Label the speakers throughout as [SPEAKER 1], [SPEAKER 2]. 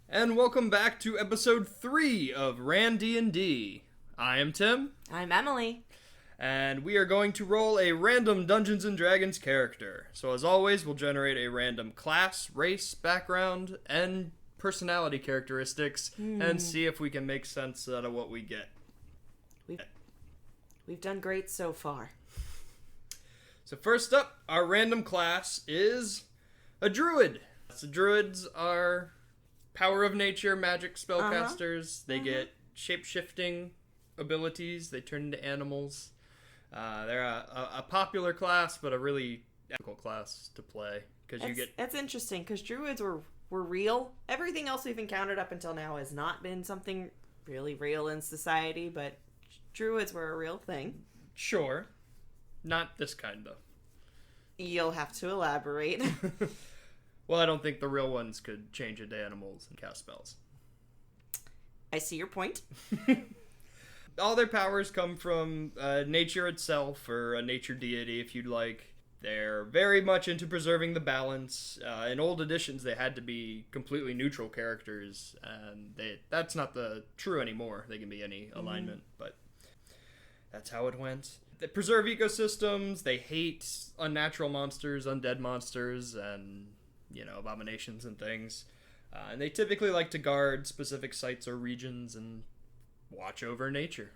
[SPEAKER 1] And welcome back to episode 3 of ranD&D. I am Tim.
[SPEAKER 2] I'm Emily.
[SPEAKER 1] And we are going to roll a random Dungeons & Dragons character. So as always, we'll generate a random class, race, background, and personality characteristics, and see if we can make sense out of what we get.
[SPEAKER 2] We've done great so far.
[SPEAKER 1] So first up, our random class is a druid. So druids are power of nature magic spellcasters. They get shape-shifting abilities. They turn into animals. They're a popular class, but a really difficult class to play because
[SPEAKER 2] That's interesting because druids were real. Everything else we've encountered up until now has not been something really real in society, but druids were a real thing.
[SPEAKER 1] Sure. Not this kind, though.
[SPEAKER 2] You'll have to elaborate.
[SPEAKER 1] Well, I don't think the real ones could change into animals and cast spells.
[SPEAKER 2] I see your point.
[SPEAKER 1] All their powers come from nature itself, or a nature deity, if you'd like. They're very much into preserving the balance. In old editions, they had to be completely neutral characters, and that's not true anymore. They can be any alignment, but that's how it went. They preserve ecosystems. They hate unnatural monsters, undead monsters, and abominations and things. And they typically like to guard specific sites or regions and watch over nature.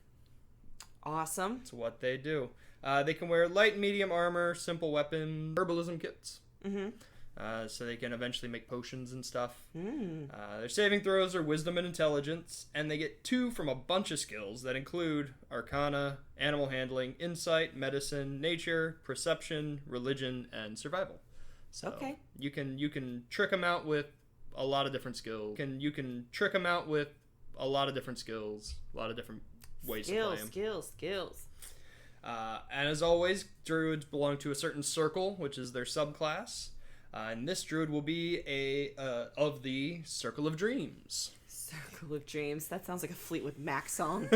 [SPEAKER 2] Awesome.
[SPEAKER 1] That's what they do. They can wear light and medium armor, simple weapon, herbalism kits. So they can eventually make potions and stuff. Their saving throws are wisdom and intelligence, and they get 2 from a bunch of skills that include arcana, animal handling, insight, medicine, nature, perception, religion, and survival. So
[SPEAKER 2] okay.
[SPEAKER 1] You can trick them out with a lot of different skills. You can trick them out with a lot of different skills, a lot of different ways to play them.
[SPEAKER 2] Skills.
[SPEAKER 1] And as always, druids belong to a certain circle, which is their subclass. And this druid will be of the Circle of Dreams.
[SPEAKER 2] Circle of Dreams. That sounds like a Fleetwood Mac song.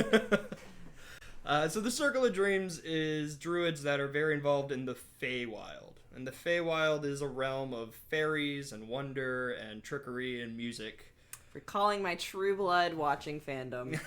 [SPEAKER 1] So the Circle of Dreams is druids that are very involved in the Feywild. And the Feywild is a realm of fairies and wonder and trickery and music.
[SPEAKER 2] Recalling my True Blood watching fandom.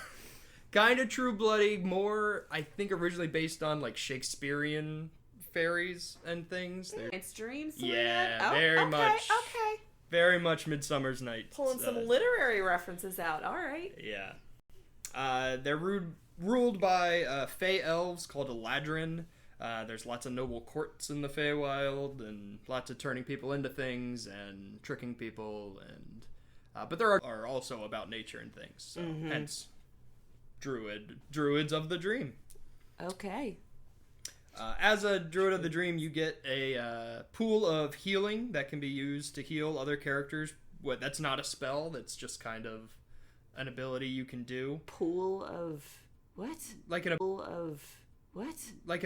[SPEAKER 1] Kind of True Bloody, more, I think, originally based on, like, Shakespearean fairies and things.
[SPEAKER 2] It's dreams?
[SPEAKER 1] Yeah, very much.
[SPEAKER 2] Okay.
[SPEAKER 1] Very much Midsummer's Night.
[SPEAKER 2] Pulling some literary references out. All right.
[SPEAKER 1] Yeah. They're ruled by Fey elves called Eladrin. There's lots of noble courts in the Feywild, and lots of turning people into things and tricking people, and but there are also about nature and things. So hence, druids of the dream.
[SPEAKER 2] Okay.
[SPEAKER 1] As a druid of the dream, you get a pool of healing that can be used to heal other characters. That's not a spell. That's just kind of an ability you can do.
[SPEAKER 2] Pool of what?
[SPEAKER 1] Like an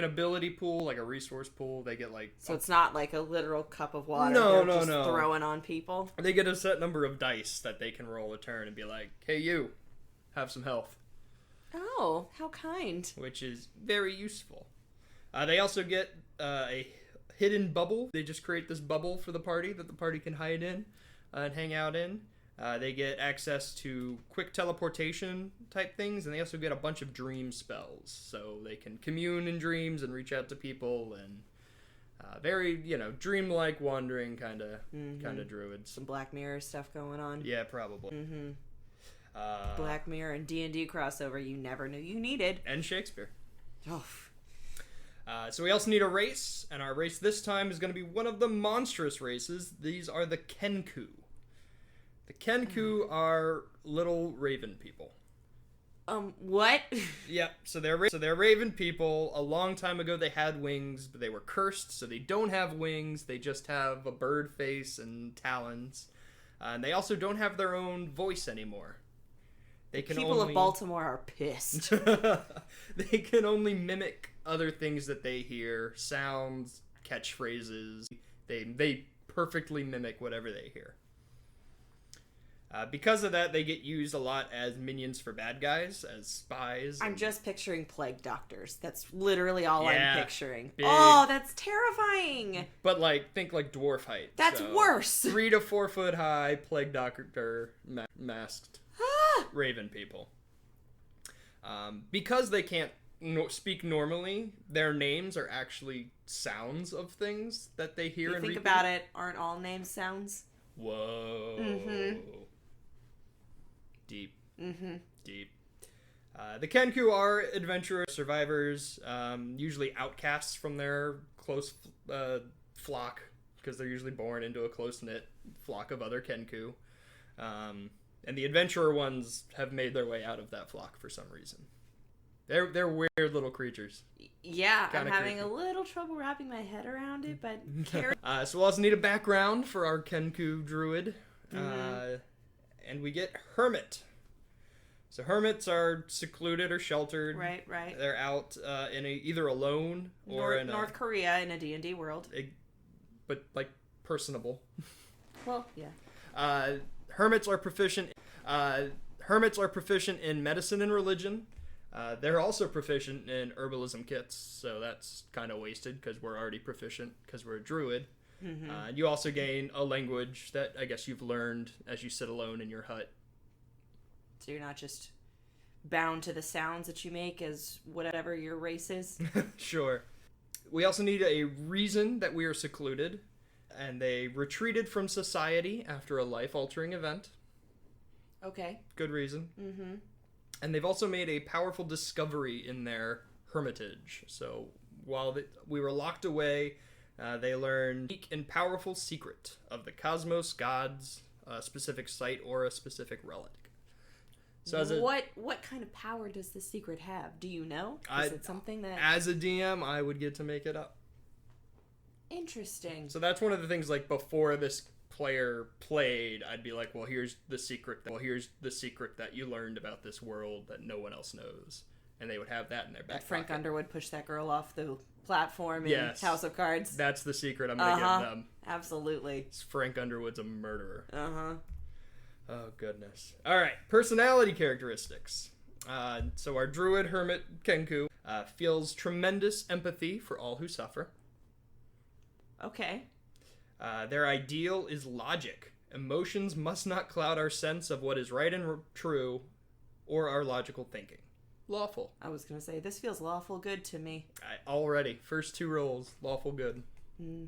[SPEAKER 1] ability pool, like a resource pool. They get
[SPEAKER 2] So it's not like a literal cup of water.
[SPEAKER 1] No.
[SPEAKER 2] Throwing on people.
[SPEAKER 1] They get a set number of dice that they can roll a turn and be like, "Hey, you, have some health."
[SPEAKER 2] Oh, how kind.
[SPEAKER 1] Which is very useful. They also get a hidden bubble. They just create this bubble for the party that the party can hide in and hang out in. They get access to quick teleportation type things, and they also get a bunch of dream spells. So they can commune in dreams and reach out to people, and very, dreamlike wandering kind of druids.
[SPEAKER 2] Some Black Mirror stuff going on.
[SPEAKER 1] Yeah, probably.
[SPEAKER 2] Black Mirror and D&D crossover you never knew you needed.
[SPEAKER 1] And Shakespeare.
[SPEAKER 2] Oh.
[SPEAKER 1] So we also need a race, and our race this time is going to be one of the monstrous races. These are the Kenku. The Kenku are little raven people.
[SPEAKER 2] What?
[SPEAKER 1] Yep, so they're raven people. A long time ago they had wings, but they were cursed, so they don't have wings. They just have a bird face and talons. And they also don't have their own voice anymore.
[SPEAKER 2] People of Baltimore are pissed.
[SPEAKER 1] They can only mimic other things that they hear, sounds, catchphrases. They perfectly mimic whatever they hear. Because of that, they get used a lot as minions for bad guys, as spies.
[SPEAKER 2] I'm just picturing plague doctors. That's literally all I'm picturing.
[SPEAKER 1] Big.
[SPEAKER 2] Oh, that's terrifying.
[SPEAKER 1] But think like dwarf height.
[SPEAKER 2] That's worse.
[SPEAKER 1] 3 to 4 foot high plague doctor masked raven people. Because they can't speak normally, their names are actually sounds of things that they hear and repeat.
[SPEAKER 2] Think about it. Aren't all names sounds?
[SPEAKER 1] Whoa.
[SPEAKER 2] Mm-hmm.
[SPEAKER 1] Deep.
[SPEAKER 2] Mm-hmm.
[SPEAKER 1] Deep. The Kenku are adventurers, survivors, usually outcasts from their close flock, because they're usually born into a close-knit flock of other Kenku. And the adventurer ones have made their way out of that flock for some reason. They're weird little creatures.
[SPEAKER 2] Yeah,
[SPEAKER 1] Kinda
[SPEAKER 2] I'm having
[SPEAKER 1] creepy.
[SPEAKER 2] a little trouble wrapping my head around it, but
[SPEAKER 1] So we'll also need a background for our Kenku druid.
[SPEAKER 2] Mm-hmm.
[SPEAKER 1] And we get hermit. So hermits are secluded or sheltered.
[SPEAKER 2] Right.
[SPEAKER 1] They're out in either alone or in
[SPEAKER 2] North Korea in a D&D world.
[SPEAKER 1] but personable.
[SPEAKER 2] Well, yeah.
[SPEAKER 1] Hermits are proficient. Hermits are proficient in medicine and religion. They're also proficient in herbalism kits, so that's kind of wasted because we're already proficient because we're a druid.
[SPEAKER 2] Mm-hmm.
[SPEAKER 1] You also gain a language that I guess you've learned as you sit alone in your hut.
[SPEAKER 2] So you're not just bound to the sounds that you make as whatever your race is.
[SPEAKER 1] Sure. We also need a reason that we are secluded, and they retreated from society after a life-altering event.
[SPEAKER 2] Okay.
[SPEAKER 1] Good reason.
[SPEAKER 2] Mm-hmm.
[SPEAKER 1] And they've also made a powerful discovery in their hermitage. So while we were locked away, they learned a unique and powerful secret of the cosmos, gods, a specific site, or a specific relic. So
[SPEAKER 2] what kind of power does the secret have? Do you know? Is it something that...
[SPEAKER 1] As a DM, I would get to make it up.
[SPEAKER 2] Interesting.
[SPEAKER 1] So that's one of the things, before this player played, I'd be like, well, here's the secret that you learned about this world that no one else knows. And they would have that in their back
[SPEAKER 2] Frank
[SPEAKER 1] pocket.
[SPEAKER 2] Underwood pushed that girl off the platform in
[SPEAKER 1] Yes.
[SPEAKER 2] House of Cards.
[SPEAKER 1] That's the secret I'm going to give them.
[SPEAKER 2] Absolutely.
[SPEAKER 1] Frank Underwood's a murderer.
[SPEAKER 2] Uh-huh.
[SPEAKER 1] Oh, goodness. All right, personality characteristics. So our druid hermit Kenku feels tremendous empathy for all who suffer.
[SPEAKER 2] Okay.
[SPEAKER 1] Their ideal is logic. Emotions must not cloud our sense of what is right and true or our logical thinking. Lawful.
[SPEAKER 2] I was going to say, this feels lawful good to me.
[SPEAKER 1] Already. First 2 rolls. Lawful good.
[SPEAKER 2] Mm.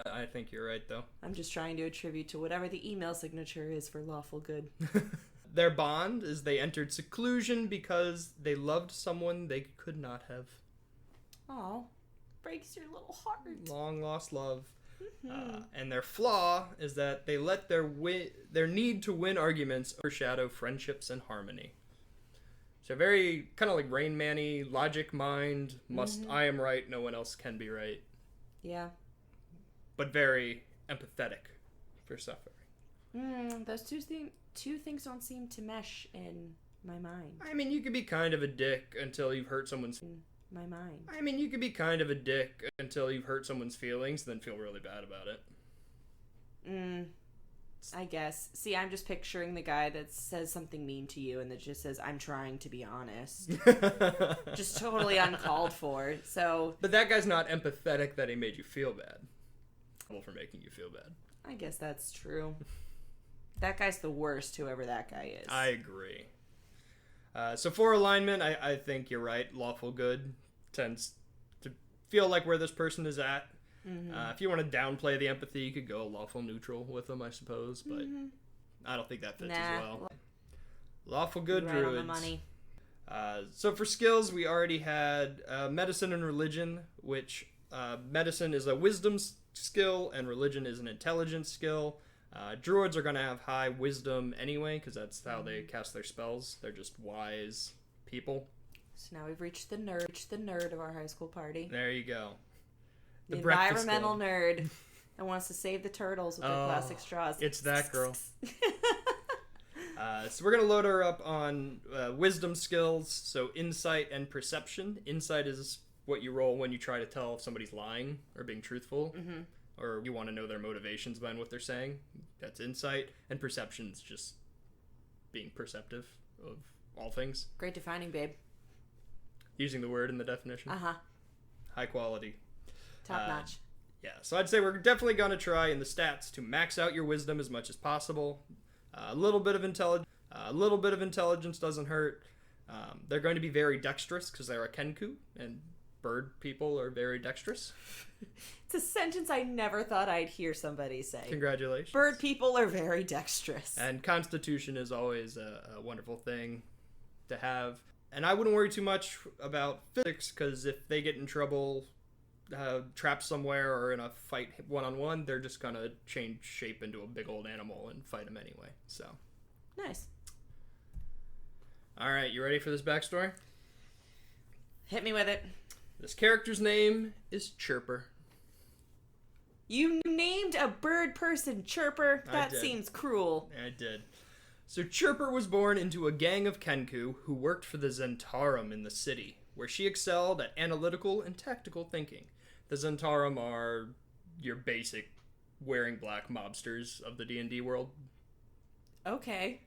[SPEAKER 1] I think you're right, though.
[SPEAKER 2] I'm just trying to attribute to whatever the email signature is for lawful good.
[SPEAKER 1] Their bond is they entered seclusion because they loved someone they could not have.
[SPEAKER 2] Oh, breaks your little heart.
[SPEAKER 1] Long lost love.
[SPEAKER 2] Mm-hmm.
[SPEAKER 1] And their flaw is that they let their need to win arguments overshadow friendships and harmony. So very kind of like Rain Man-y, logic mind, I am right, no one else can be right.
[SPEAKER 2] Yeah.
[SPEAKER 1] But very empathetic for suffering.
[SPEAKER 2] Those two things don't seem to mesh in my mind.
[SPEAKER 1] I mean, you could be kind of a dick until you've hurt someone's...
[SPEAKER 2] My mind.
[SPEAKER 1] I mean, you could be kind of a dick until you've hurt someone's feelings, then feel really bad about it.
[SPEAKER 2] I guess. See, I'm just picturing the guy that says something mean to you and that just says, I'm trying to be honest. Just totally uncalled for. So.
[SPEAKER 1] But that guy's not empathetic that he made you feel bad. For making you feel bad.
[SPEAKER 2] I guess that's true. That guy's the worst, whoever that guy is.
[SPEAKER 1] I agree. So for alignment, I think you're right. Lawful good tends to feel like where this person is at. Mm-hmm. If you want to downplay the empathy, you could go lawful neutral with them, I suppose. But I don't think that fits as well. Lawful good
[SPEAKER 2] right
[SPEAKER 1] druids.
[SPEAKER 2] On the money.
[SPEAKER 1] So for skills, we already had medicine and religion, which medicine is a wisdom skill and religion is an intelligence skill. Druids are going to have high wisdom anyway, because that's how they cast their spells. They're just wise people.
[SPEAKER 2] So now we've reached the nerd of our high school party.
[SPEAKER 1] There you go.
[SPEAKER 2] The environmental nerd that wants to save the turtles with their plastic straws.
[SPEAKER 1] It's that girl. So we're going to load her up on wisdom skills, so insight and perception. Insight is what you roll when you try to tell if somebody's lying or being truthful. Or you want to know their motivations behind what they're saying. That's insight. And perception's just being perceptive of all things.
[SPEAKER 2] Great defining, babe.
[SPEAKER 1] Using the word in the definition.
[SPEAKER 2] Uh-huh.
[SPEAKER 1] High quality.
[SPEAKER 2] Top notch.
[SPEAKER 1] Yeah, so I'd say we're definitely going to try in the stats to max out your wisdom as much as possible. A little bit of intelligence doesn't hurt. They're going to be very dexterous because they're a Kenku, and bird people are very dexterous.
[SPEAKER 2] It's a sentence I never thought I'd hear somebody say.
[SPEAKER 1] Congratulations.
[SPEAKER 2] Bird people are very dexterous.
[SPEAKER 1] And constitution is always a wonderful thing to have. And I wouldn't worry too much about physics, because if they get in trouble, trapped somewhere or in a fight one-on-one, they're just going to change shape into a big old animal and fight them anyway. So
[SPEAKER 2] Nice.
[SPEAKER 1] All right, you ready for this backstory?
[SPEAKER 2] Hit me with it.
[SPEAKER 1] This character's name is Chirper.
[SPEAKER 2] You named a bird person Chirper?
[SPEAKER 1] I
[SPEAKER 2] That
[SPEAKER 1] did.
[SPEAKER 2] seems cruel.
[SPEAKER 1] I did. So Chirper was born into a gang of Kenku who worked for the Zentarum in the city, where she excelled at analytical and tactical thinking. The Zentarum are your basic wearing black mobsters of the D&D world.
[SPEAKER 2] Okay.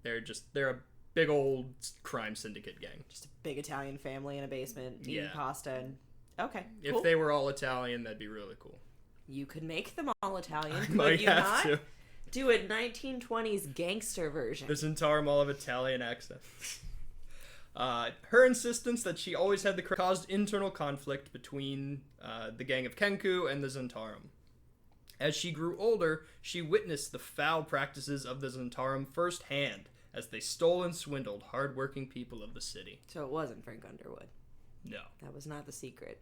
[SPEAKER 1] They're a big old crime syndicate gang.
[SPEAKER 2] Just a big Italian family in a basement eating
[SPEAKER 1] Yeah.
[SPEAKER 2] pasta and... Okay,
[SPEAKER 1] If
[SPEAKER 2] cool.
[SPEAKER 1] they were all Italian, that'd be really cool.
[SPEAKER 2] You could make them all Italian,
[SPEAKER 1] I
[SPEAKER 2] could
[SPEAKER 1] might
[SPEAKER 2] you
[SPEAKER 1] have
[SPEAKER 2] not?
[SPEAKER 1] to.
[SPEAKER 2] Do a 1920s gangster version.
[SPEAKER 1] The Zentarum all have Italian accents. Her insistence that she always had the caused internal conflict between the gang of Kenku and the Zentarum. As she grew older, she witnessed the foul practices of the Zentarum firsthand as they stole and swindled hardworking people of the city.
[SPEAKER 2] So it wasn't Frank Underwood.
[SPEAKER 1] No.
[SPEAKER 2] That was not the secret.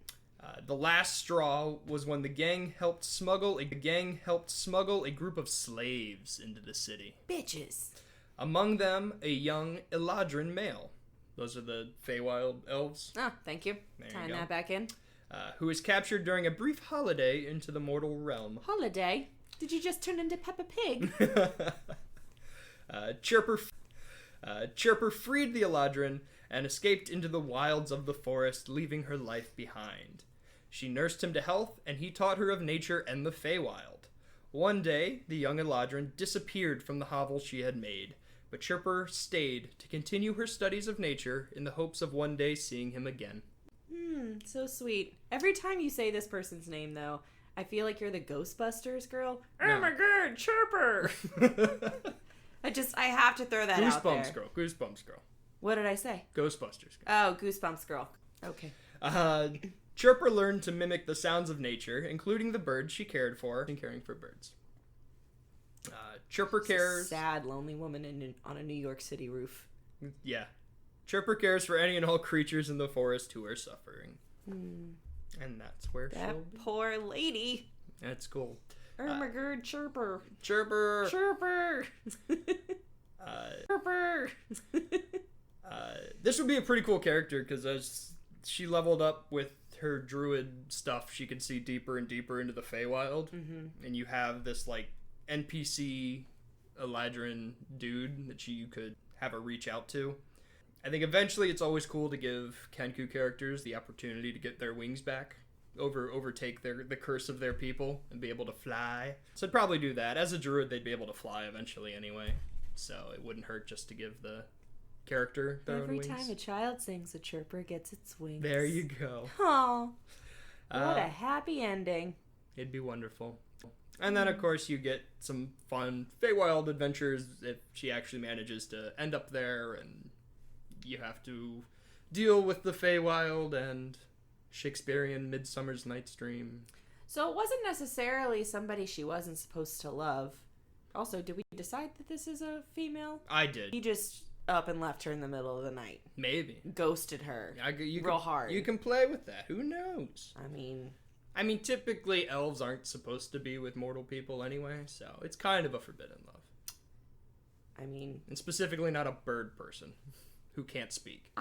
[SPEAKER 1] The last straw was when the gang helped smuggle a group of slaves into the city.
[SPEAKER 2] Bitches.
[SPEAKER 1] Among them, a young Eladrin male. Those are the Feywild elves.
[SPEAKER 2] Ah, thank you.
[SPEAKER 1] There you
[SPEAKER 2] Tying
[SPEAKER 1] go.
[SPEAKER 2] that back in.
[SPEAKER 1] Who was captured during a brief holiday into the mortal realm.
[SPEAKER 2] Holiday? Did you just turn into Peppa Pig?
[SPEAKER 1] Chirper freed the Eladrin and escaped into the wilds of the forest, leaving her life behind. She nursed him to health, and he taught her of nature and the Feywild. One day, the young Eladrin disappeared from the hovel she had made, but Chirper stayed to continue her studies of nature in the hopes of one day seeing him again.
[SPEAKER 2] So sweet. Every time you say this person's name, though, I feel like you're the Ghostbusters girl.
[SPEAKER 1] No.
[SPEAKER 2] Oh my god, Chirper! I have to throw that out there.
[SPEAKER 1] Goosebumps girl.
[SPEAKER 2] What did I say?
[SPEAKER 1] Ghostbusters girl.
[SPEAKER 2] Oh, Goosebumps girl. Okay.
[SPEAKER 1] Chirper learned to mimic the sounds of nature, including the birds she cared for, and caring for birds. Chirper cares...
[SPEAKER 2] Sad, lonely woman on a New York City roof.
[SPEAKER 1] Yeah. Chirper cares for any and all creatures in the forest who are suffering. And that's where
[SPEAKER 2] That
[SPEAKER 1] she'll be.
[SPEAKER 2] poor lady.
[SPEAKER 1] That's cool.
[SPEAKER 2] Ermagerd Chirper.
[SPEAKER 1] Chirper!
[SPEAKER 2] Chirper! Chirper!
[SPEAKER 1] This would be a pretty cool character, because as she leveled up with her druid stuff, she could see deeper and deeper into the Feywild. Mm-hmm. And you have this, NPC Eladrin dude that you could have her reach out to. I think eventually it's always cool to give Kenku characters the opportunity to get their wings back, overtake the curse of their people, and be able to fly. So I'd probably do that. As a druid, they'd be able to fly eventually anyway, so it wouldn't hurt just to give the character their own
[SPEAKER 2] Every
[SPEAKER 1] wings.
[SPEAKER 2] time a child sings, a chirper gets its wings.
[SPEAKER 1] There you go.
[SPEAKER 2] Oh, what a happy ending.
[SPEAKER 1] It'd be wonderful. And then, of course, you get some fun Feywild adventures if she actually manages to end up there, and you have to deal with the Feywild and Shakespearean Midsummer's Night's Dream.
[SPEAKER 2] So it wasn't necessarily somebody she wasn't supposed to love. Also, did we decide that this is a female?
[SPEAKER 1] I did.
[SPEAKER 2] He just up and left her in the middle of the night.
[SPEAKER 1] Maybe.
[SPEAKER 2] Ghosted her.
[SPEAKER 1] Real
[SPEAKER 2] hard.
[SPEAKER 1] You can play with that. Who knows?
[SPEAKER 2] I mean,
[SPEAKER 1] typically elves aren't supposed to be with mortal people anyway, so it's kind of a forbidden love. And specifically not a bird person who can't speak.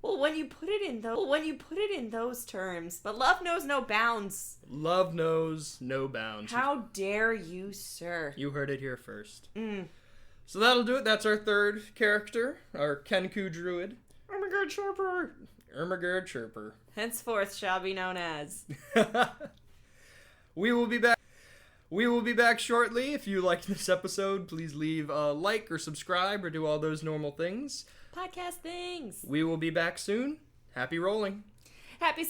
[SPEAKER 2] Well, when you put it in those terms, but love knows no bounds.
[SPEAKER 1] Love knows no bounds.
[SPEAKER 2] How dare you, sir?
[SPEAKER 1] You heard it here first. So that'll do it. That's our third character, our Kenku druid. Ermagerd Chirper. Ermagerd Chirper.
[SPEAKER 2] Henceforth shall be known as.
[SPEAKER 1] We will be back We will be back shortly. If you liked this episode, please leave a like or subscribe or do all those normal things.
[SPEAKER 2] Podcast things.
[SPEAKER 1] We will be back soon. Happy rolling.
[SPEAKER 2] Happy